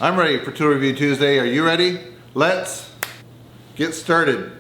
I'm ready for Tool Review Tuesday. Are you ready? Let's get started.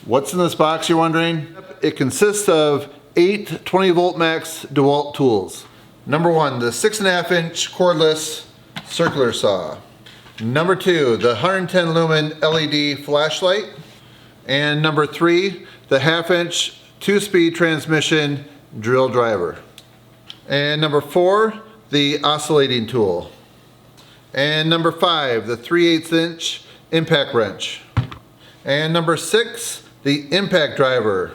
What's in this box, you're wondering? It consists of 8 20-volt max Dewalt tools. Number 1, the 6.5 inch cordless circular saw. Number 2, the 110 lumen LED flashlight. And number 3, the 1/2 inch 2-speed transmission drill driver. And number 4, the oscillating tool. And number 5, the 3/8 inch impact wrench. And number 6, the impact driver.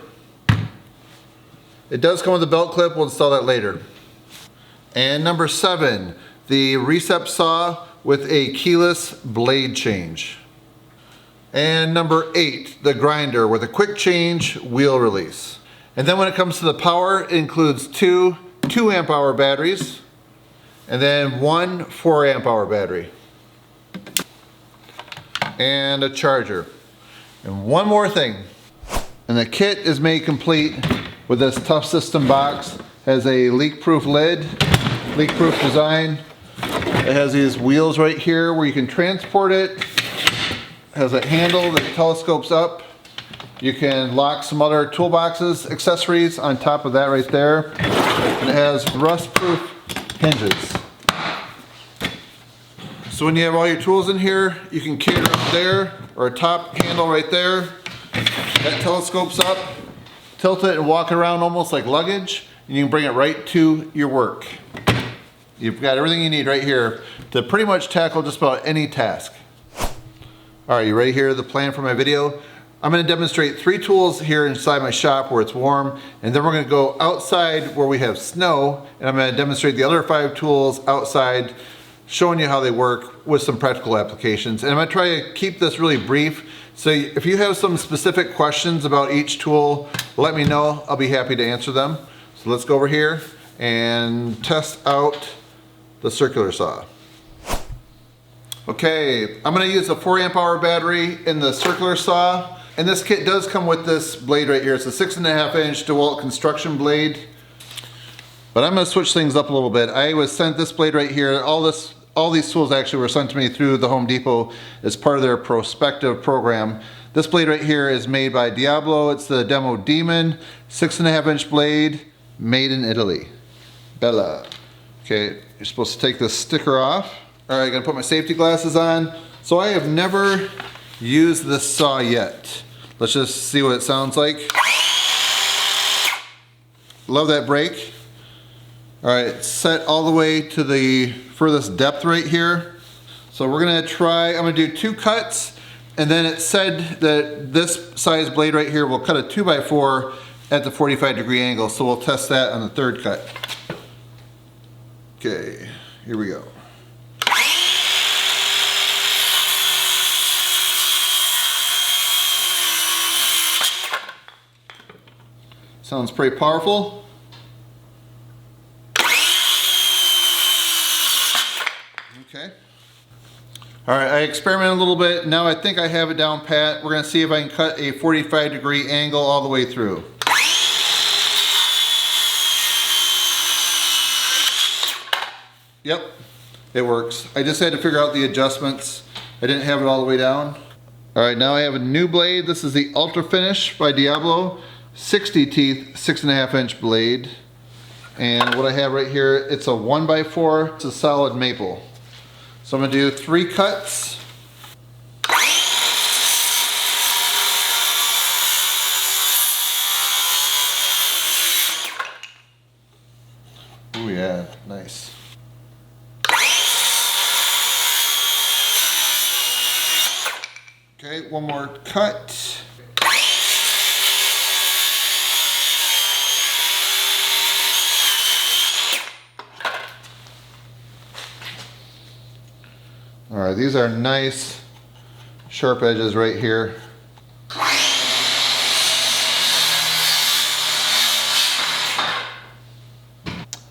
It does come with a belt clip, we'll install that later. And number 7, the recep saw with a keyless blade change. And number 8, the grinder with a quick change wheel release. And then when it comes to the power, it includes 2 2-amp hour batteries and then 1 4-amp hour battery and a charger. And one more thing, and the kit is made complete with this tough system box. Has a leak-proof lid, leak-proof design. It has these wheels right here where you can transport it. It has a handle that telescopes up. You can lock some other toolboxes, accessories on top of that right there. And it has rust-proof hinges. So when you have all your tools in here, you can carry it up there, or a top handle right there. That telescopes up, tilt it and walk it around almost like luggage, and you can bring it right to your work. You've got everything you need right here to pretty much tackle just about any task. All right, you ready here, the plan for my video? I'm gonna demonstrate 3 tools here inside my shop where it's warm, and then we're gonna go outside where we have snow, and I'm gonna demonstrate the other 5 tools outside, showing you how they work with some practical applications. And I'm gonna try to keep this really brief. So if you have some specific questions about each tool, let me know. I'll be happy to answer them. So let's go over here and test out the circular saw. Okay, I'm gonna use a 4-amp hour battery in the circular saw. And this kit does come with this blade right here. It's a 6.5 inch Dewalt construction blade. But I'm gonna switch things up a little bit. I was sent this blade right here. All these tools actually were sent to me through the Home Depot as part of their prospective program. This blade right here is made by Diablo. It's the Demo Demon 6.5 inch blade, made in Italy. Bella. Okay, you're supposed to take this sticker off. All right, gonna put my safety glasses on. So I have never used this saw yet. Let's just see what it sounds like. Love that brake. All right, set all the way to the furthest depth right here. So we're gonna try, I'm gonna do 2 cuts, and then it said that this size blade right here will cut a 2x4 at the 45-degree angle, so we'll test that on the 3rd cut. Okay, here we go. Sounds pretty powerful. Okay. All right, I experimented a little bit. Now I think I have it down pat. We're gonna see if I can cut a 45-degree angle all the way through. Yep, it works. I just had to figure out the adjustments. I didn't have it all the way down. All right, now I have a new blade. This is the Ultra Finish by Diablo, 60 teeth, 6.5 inch blade. And what I have right here, it's a 1x4, it's a solid maple. So I'm gonna do 3 cuts. Oh yeah, nice. Okay, one more cut. All right, these are nice sharp edges right here.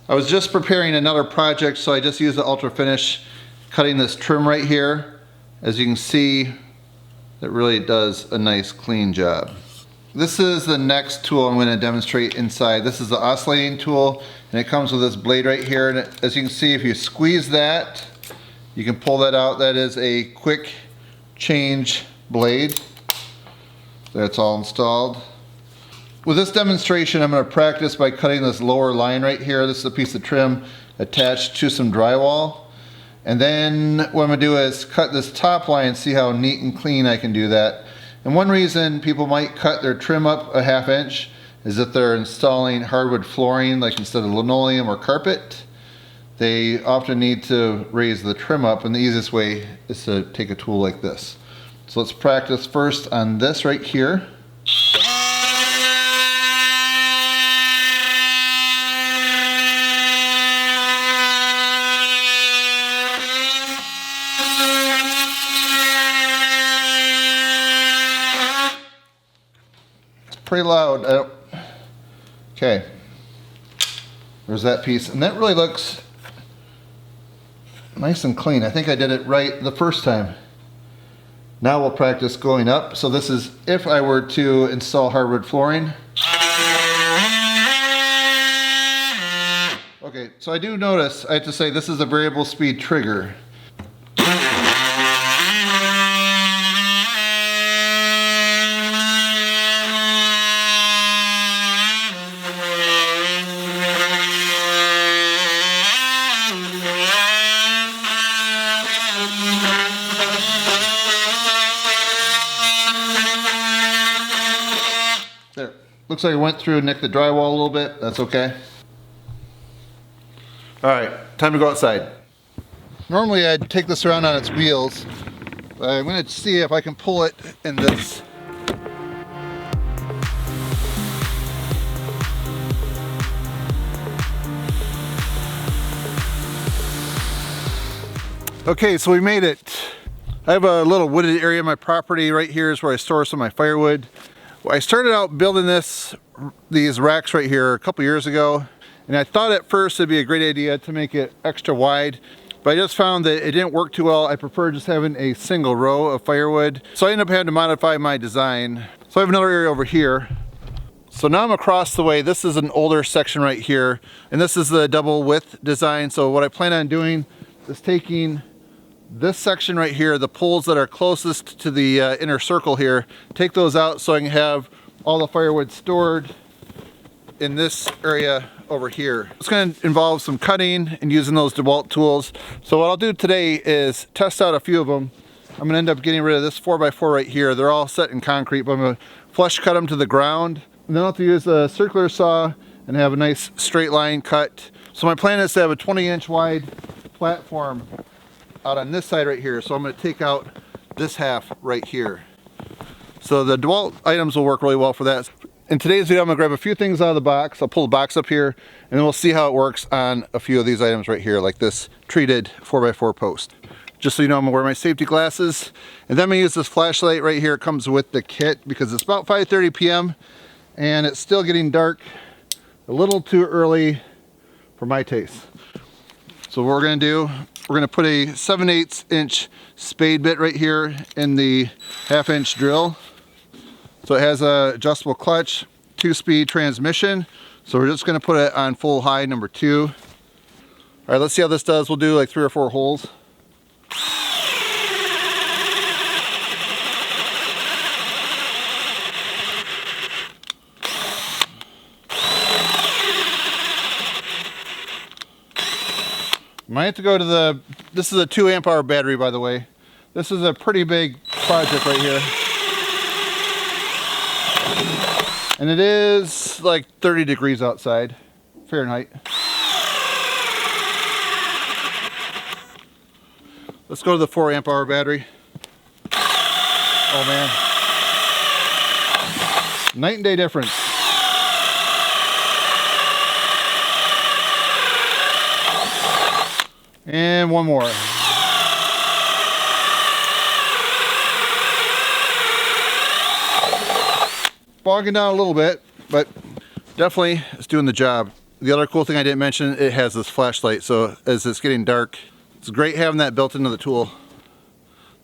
I was just preparing another project, so I just used the Ultra Finish, cutting this trim right here. As you can see, it really does a nice clean job. This is the next tool I'm going to demonstrate inside. This is the oscillating tool, and it comes with this blade right here. And as you can see, if you squeeze that, you can pull that out. That is a quick change blade. That's all installed. With this demonstration, I'm going to practice by cutting this lower line right here. This is a piece of trim attached to some drywall. And then what I'm going to do is cut this top line and see how neat and clean I can do that. And one reason people might cut their trim up a 1/2 inch is if they're installing hardwood flooring, like instead of linoleum or carpet. They often need to raise the trim up, and the easiest way is to take a tool like this. So let's practice first on this right here. It's pretty loud. Okay, there's that piece, and that really looks nice and clean. I think I did it right the first time. Now we'll practice going up. So this is if I were to install hardwood flooring. Okay, so I do notice, I have to say, this is a variable speed trigger. There. Looks like it went through and nicked the drywall a little bit. That's okay. Alright, time to go outside. Normally I'd take this around on its wheels, but I'm going to see if I can pull it in this. Okay, so we made it. I have a little wooded area of my property. Right here is where I store some of my firewood. I started out building these racks right here a couple years ago, and I thought at first it'd be a great idea to make it extra wide, but I just found that it didn't work too well. I prefer just having a single row of firewood, so I ended up having to modify my design. So I have another area over here. So now I'm across the way. This is an older section right here, and this is the double width design. So what I plan on doing is taking this section right here, the poles that are closest to the inner circle here, take those out so I can have all the firewood stored in this area over here. It's going to involve some cutting and using those Dewalt tools. So what I'll do today is test out a few of them. I'm going to end up getting rid of this 4x4 right here. They're all set in concrete, but I'm going to flush cut them to the ground. And then I'll have to use a circular saw and have a nice straight line cut. So my plan is to have a 20-inch wide platform out on this side right here. So I'm going to take out this half right here. So the Dewalt items will work really well for that. In today's video, I'm going to grab a few things out of the box. I'll pull the box up here, and then we'll see how it works on a few of these items right here, like this treated 4x4 post. Just so you know, I'm going to wear my safety glasses. And then I'm going to use this flashlight right here. It comes with the kit because it's about 5:30 p.m. and it's still getting dark a little too early for my taste. So what we're going to do, we're going to put a 7/8 inch spade bit right here in the 1/2 inch drill. So it has a adjustable clutch, 2-speed transmission. So we're just going to put it on full high number 2. All right, let's see how this does. We'll do like 3 or 4 holes. Might have to go to this is a 2 amp hour battery, by the way. This is a pretty big project right here. And it is like 30 degrees outside, Fahrenheit. Let's go to the 4 amp hour battery. Oh man. Night and day difference. And one more. bogging down a little bit, but definitely it's doing the job. The other cool thing I didn't mention, it has this flashlight, so as it's getting dark, it's great having that built into the tool.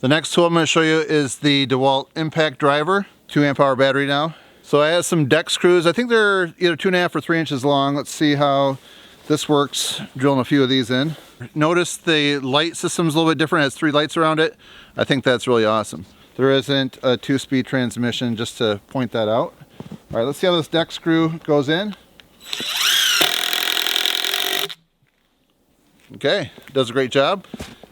The next tool I'm going to show you is the Dewalt impact driver, 2 amp hour battery now. So I have some deck screws. I think they're either 2.5 or 3 inches long. Let's see how this works, drilling a few of these in. Notice the light system's a little bit different. It has 3 lights around it. I think that's really awesome. There isn't a 2-speed transmission, just to point that out. All right, let's see how this deck screw goes in. Okay, does a great job.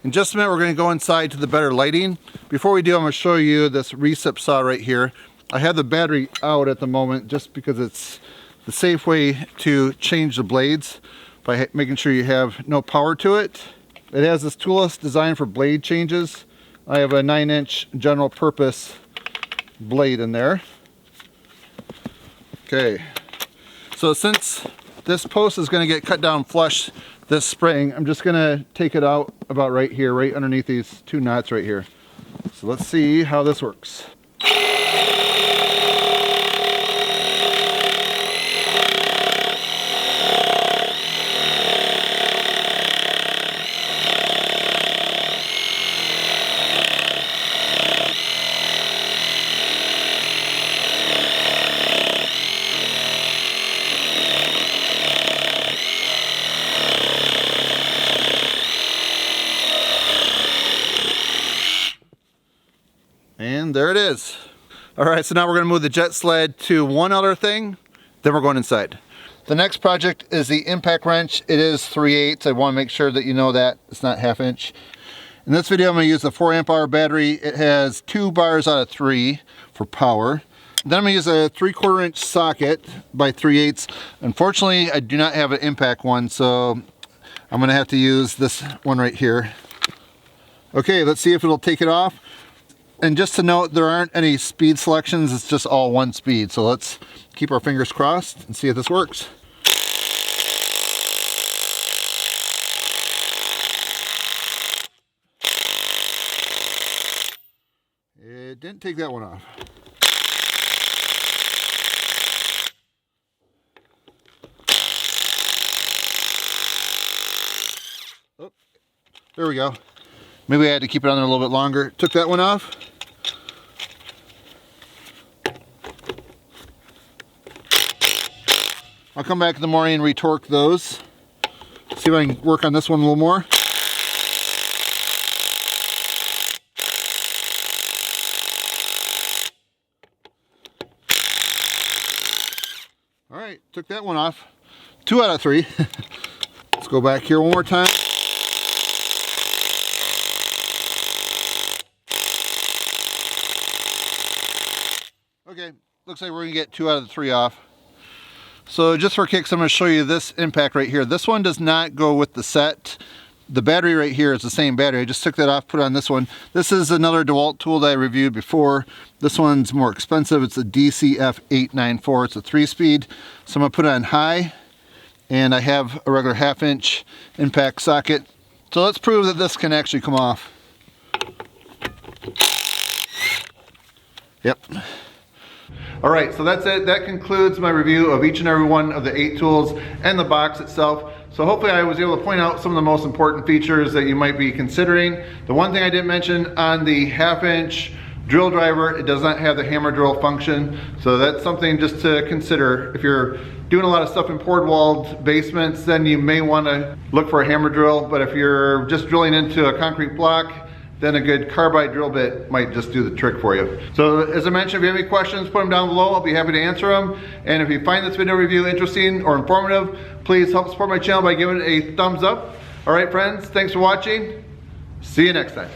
In just a minute, we're going to go inside to the better lighting. Before we do, I'm going to show you this recip saw right here. I have the battery out at the moment just because it's the safe way to change the blades by making sure you have no power to it. It has this toolless design for blade changes. I have a 9-inch general purpose blade in there. Okay, so since this post is going to get cut down flush this spring, I'm just going to take it out about right here, right underneath these 2 knots right here. So let's see how this works. And there it is. All right, so now we're gonna move the jet sled to one other thing, then we're going inside. The next project is the impact wrench. It is 3/8. I wanna make sure that you know that. It's not 1/2 inch. In this video, I'm gonna use the 4 amp hour battery. It has 2 bars out of 3 for power. Then I'm gonna use a 3/4 inch socket by 3/8. Unfortunately, I do not have an impact one, so I'm gonna have to use this one right here. Okay, let's see if it'll take it off. And just to note, there aren't any speed selections, it's just all 1 speed. So let's keep our fingers crossed and see if this works. It didn't take that one off. Oh, there we go. Maybe I had to keep it on there a little bit longer. Took that one off. I'll come back in the morning and retorque those. See if I can work on this one a little more. All right, took that one off. 2 out of 3. Let's go back here one more time. Okay, looks like we're gonna get 2 out of the 3 off. So just for kicks, I'm gonna show you this impact right here. This one does not go with the set. The battery right here is the same battery. I just took that off, put it on this one. This is another Dewalt tool that I reviewed before. This one's more expensive. It's a DCKTS882D2M1. It's a 3-speed. So I'm gonna put it on high, and I have a regular 1/2 inch impact socket. So let's prove that this can actually come off. Yep. All right, so that's it. That concludes my review of each and every one of the 8 tools and the box itself. So hopefully I was able to point out some of the most important features that you might be considering. The one thing I didn't mention on the 1/2 inch drill driver, it does not have the hammer drill function. So that's something just to consider. If you're doing a lot of stuff in poured walled basements, then you may want to look for a hammer drill. But if you're just drilling into a concrete block, then a good carbide drill bit might just do the trick for you. So as I mentioned, if you have any questions, put them down below. I'll be happy to answer them. And if you find this video review interesting or informative, please help support my channel by giving it a thumbs up. All right, friends, thanks for watching. See you next time.